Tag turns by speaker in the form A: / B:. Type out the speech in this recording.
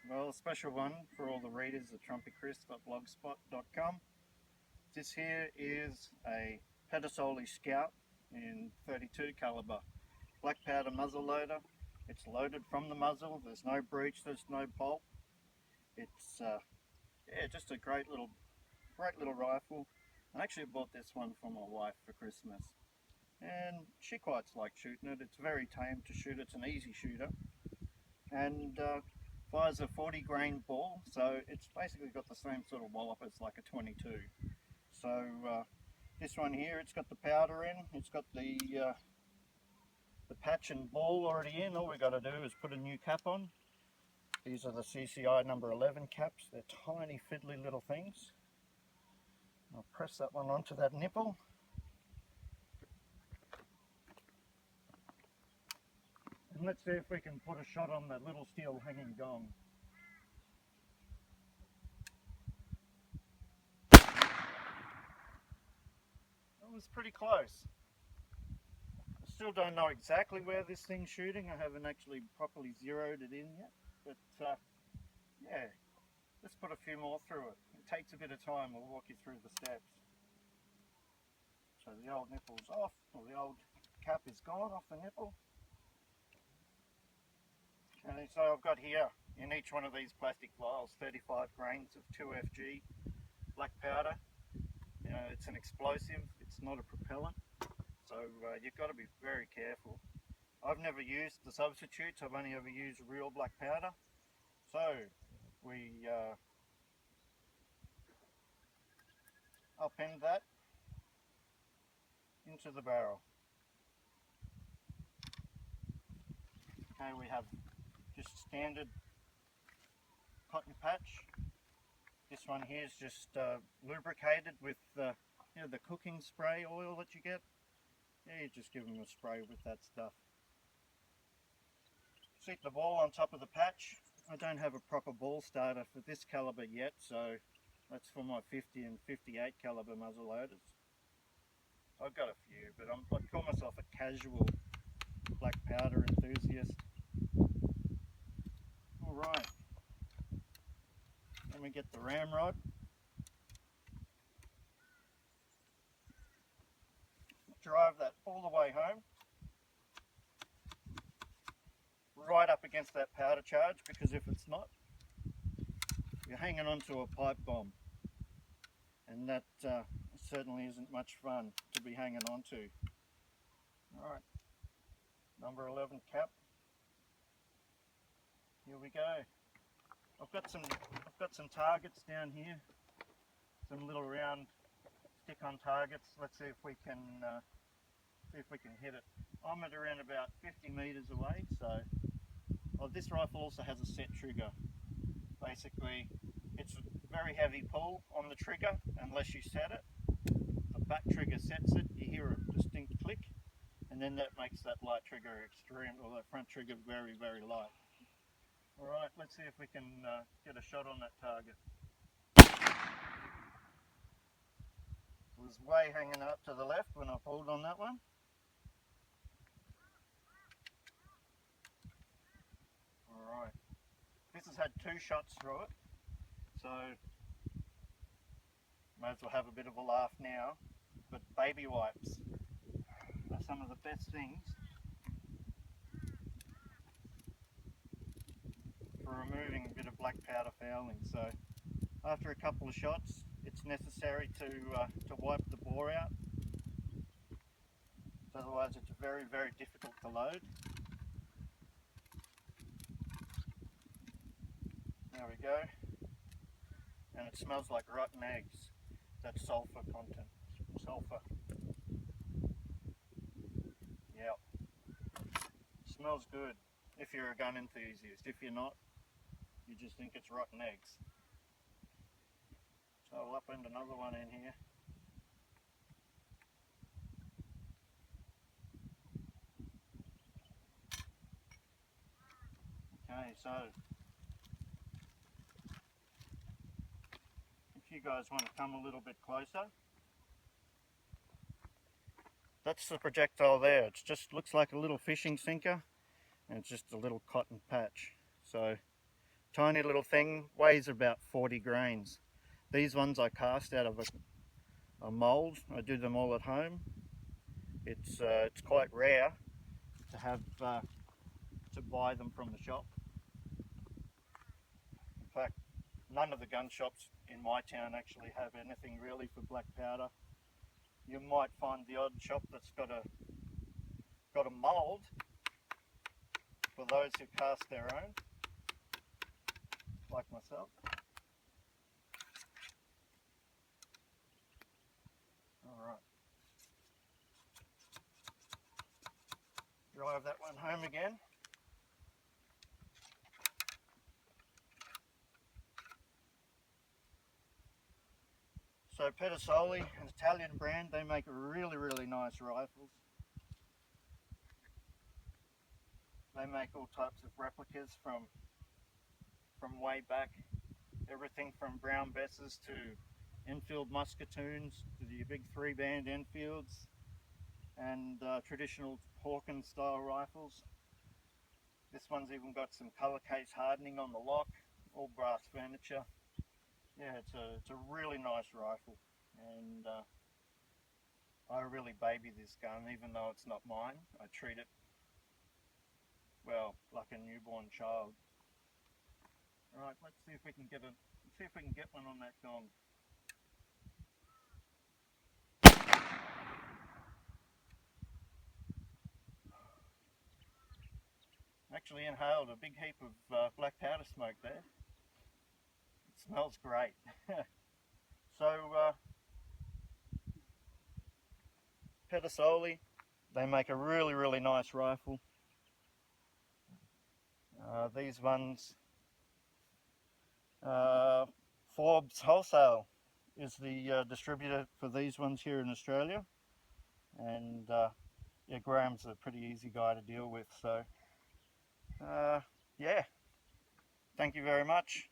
A: Well, a special one for all the readers of trumpetchris.blogspot.com. This here is a Pedersoli Scout in 32 caliber black powder muzzle loader. It's loaded from the muzzle. There's no breech. There's no bolt. It's yeah, just a great little rifle. I actually bought this one for my wife for Christmas, and she quite likes shooting it. It's very tame to shoot. It's an easy shooter, and fires a 40 grain ball, so it's basically got the same sort of wallop as like a 22. So this one here, it's got the powder in, it's got the patch and ball already in. All we got to do is put a new cap on. These are the CCI number 11 caps. They're tiny fiddly little things. I'll press that one onto that nipple. And let's see if we can put a shot on that little steel hanging gong. That was pretty close. I still don't know exactly where this thing's shooting. I haven't actually properly zeroed it in yet. But yeah, let's put a few more through it. It takes a bit of time. We'll walk you through the steps. So the old nipple's off, or the old cap is gone off the nipple. Okay, so I've got here in each one of these plastic vials 35 grains of 2FG black powder. You know, it's an explosive, it's not a propellant, so you've got to be very careful. I've never used the substitutes, I've only ever used real black powder. So we upend that into the barrel. Okay, we have just standard cotton patch. This one here is just lubricated with you know, the cooking spray oil that you get. Yeah, you just give them a spray with that stuff. Seat the ball on top of the patch. I don't have a proper ball starter for this caliber yet, so that's for my 50 and 58 caliber muzzle loaders. I've got a few, but I'd call myself a casual black powder enthusiast. Alright, then we get the ramrod. Drive that all the way home, right up against that powder charge, because if it's not, you're hanging onto a pipe bomb, and that certainly isn't much fun to be hanging onto. Alright, number 11 cap. Here we go. I've got some targets down here, some little round stick-on targets. Let's see if we can hit it. I'm at around about 50 meters away. So, this rifle also has a set trigger. Basically, it's a very heavy pull on the trigger unless you set it. The back trigger sets it. You hear a distinct click, and then that makes that light trigger extreme, or that front trigger very, very light. Alright, let's see if we can get a shot on that target. It was way hanging up to the left when I pulled on that one. Alright, this has had 2 shots through it, so might as well have a bit of a laugh now. But baby wipes are some of the best things for removing a bit of black powder fouling. So after a couple of shots, it's necessary to wipe the bore out, otherwise it's very, very difficult to load. There we go, and it smells like rotten eggs. That's sulfur content, sulfur. Yep, smells good if you're a gun enthusiast. If you're not, you just think it's rotten eggs. So I'll upend another one in here. Okay, so if you guys want to come a little bit closer, that's the projectile there. It just looks like a little fishing sinker, and it's just a little cotton patch. So Tiny little thing, weighs about 40 grains. These ones I cast out of a mould. I do them all at home. It's quite rare to have to buy them from the shop. In fact, none of the gun shops in my town actually have anything really for black powder. You might find the odd shop that's got a mould for those who cast their own, like myself. Alright. Drive that one home again. So Pedersoli, an Italian brand, they make really nice rifles. They make all types of replicas from way back. Everything from brown besses to Enfield musketoons to the big 3-band Enfields and traditional Hawkins style rifles. This one's even got some colour case hardening on the lock, all brass furniture. Yeah, it's a really nice rifle, and I really baby this gun, even though it's not mine. I treat it, well, like a newborn child. Alright, let's see if we can get one on that gong. Actually inhaled a big heap of black powder smoke there. It smells great. So Pedersoli, they make a really nice rifle. These ones, Forbes Wholesale is the distributor for these ones here in Australia, and yeah, Graham's a pretty easy guy to deal with. So yeah, thank you very much.